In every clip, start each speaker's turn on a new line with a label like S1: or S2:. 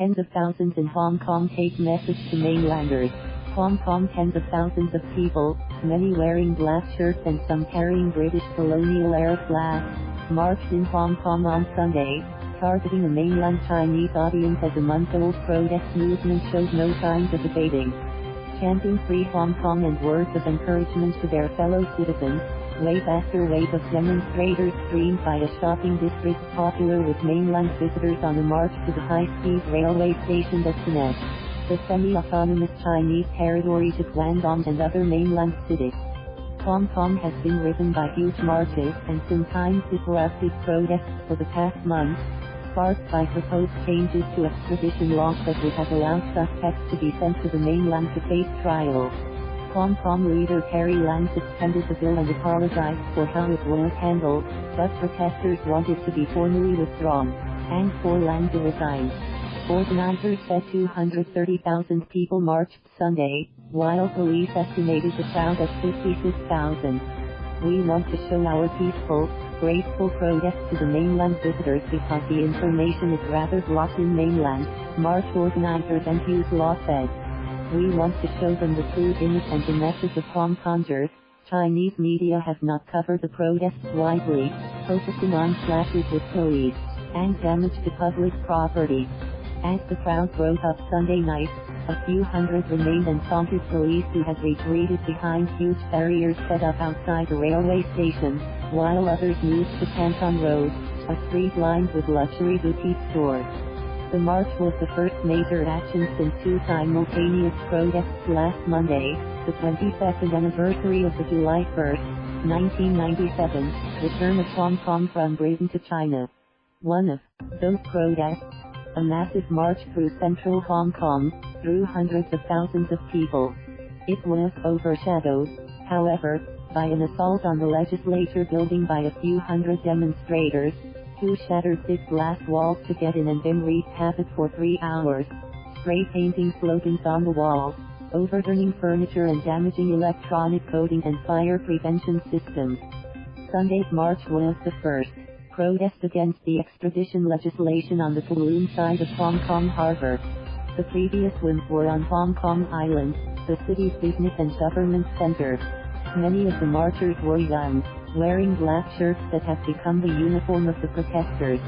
S1: Tens of thousands in Hong Kong take message to mainlanders. Hong Kong, tens of thousands of people, many wearing black shirts and some carrying British colonial-era flags, marched in Hong Kong on Sunday, targeting a mainland Chinese audience as a month-old protest movement showed no signs of abating. Chanting "Free Hong Kong" and words of encouragement to their fellow citizens, wave after wave of demonstrators streamed by a shopping district popular with mainland visitors on a march to the high-speed railway station destination, the semi-autonomous Chinese territory to Guangdong and other mainland cities. Hong Kong has been riven by huge marches and sometimes disruptive protests for the past month, sparked by proposed changes to extradition laws that would have allowed suspects to be sent to the mainland to face trial. Hong Kong leader Carrie Lam suspended the bill and apologized for how it was handled, but protesters wanted to be formally withdrawn, and for Lam to resign. Organizers said 230,000 people marched Sunday, while police estimated the crowd at 56,000. "We want to show our peaceful, graceful protest to the mainland visitors because the information is rather blocked in mainland," march organizer Ventus Lau said. "We want to show them the true image and the message of Hong Kongers." Chinese media have not covered the protests widely, focusing on clashes with police and damage to public property. As the crowd broke up Sunday night, a few hundred remained and taunted police who had retreated behind huge barriers set up outside the railway station, while others moved to Canton Road, a street lined with luxury boutique stores. The march was the first major action since two simultaneous protests last Monday, the 22nd anniversary of the July 1, 1997, return of Hong Kong from Britain to China. One of those protests, a massive march through central Hong Kong, drew hundreds of thousands of people. It was overshadowed, however, by an assault on the legislature building by a few hundred demonstrators, who shattered thick glass walls to get in and then wreaked havoc for 3 hours, spray painting slogans on the walls, overturning furniture and damaging electronic coding and fire prevention systems. Sunday's march was the first protest against the extradition legislation on the Kowloon side of Hong Kong Harbour. The previous ones were on Hong Kong Island, the city's business and government center. Many of the marchers were young, wearing black shirts that have become the uniform of the protesters.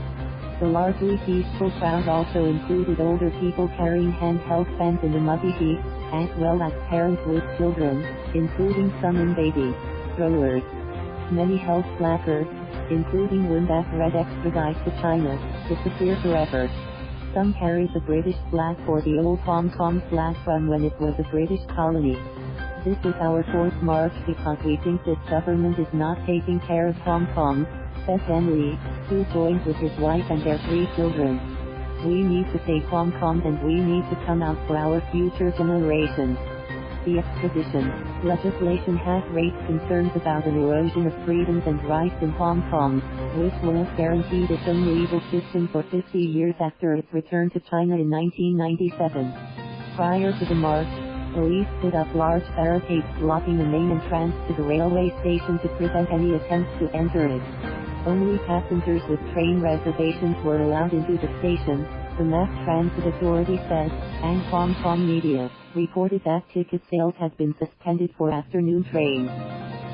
S1: The largely peaceful crowd also included older people carrying handheld fans in the muggy heat, as well as parents with children, including some in baby strollers. Many held placards, including one that read "Extradite to China, disappear forever." Some carried the British flag or the old Hong Kong flag from when it was a British colony. "This is our fourth march because we think this government is not taking care of Hong Kong," said Ben Lee, who joined with his wife and their 3 children. "We need to save Hong Kong and we need to come out for our future generations." The extradition legislation has raised concerns about an erosion of freedoms and rights in Hong Kong, which was guaranteed its own legal system for 50 years after its return to China in 1997. Prior to the march, police put up large barricades blocking the main entrance to the railway station to prevent any attempts to enter it. Only passengers with train reservations were allowed into the station, the Mass Transit Authority said, and Hong Kong media reported that ticket sales had been suspended for afternoon trains.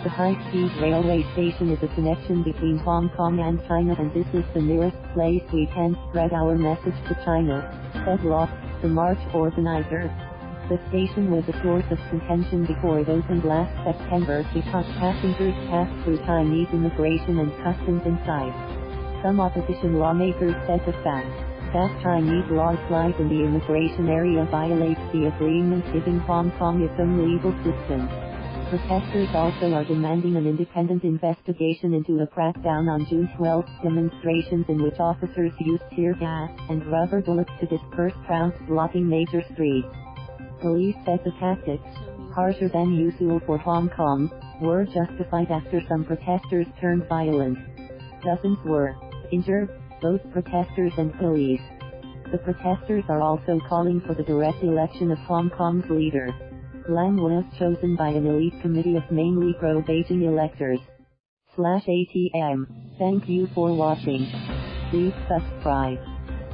S1: The high-speed railway station is a connection between Hong Kong and China, and this is the nearest place we can spread our message to China, said Lau, the march organizer. The station was a source of contention before it opened last September because passengers passed through Chinese immigration and customs inside. Some opposition lawmakers said the fact that Chinese law applies in the immigration area violates the agreement giving Hong Kong its own legal system. Protesters also are demanding an independent investigation into a crackdown on June 12 demonstrations in which officers used tear gas and rubber bullets to disperse crowds blocking major streets. Police said the tactics, harsher than usual for Hong Kong, were justified after some protesters turned violent. Dozens were injured, both protesters and police. The protesters are also calling for the direct election of Hong Kong's leader. Lam was chosen by an elite committee of mainly pro-Beijing electors. /ATM. Thank you for watching. Please subscribe.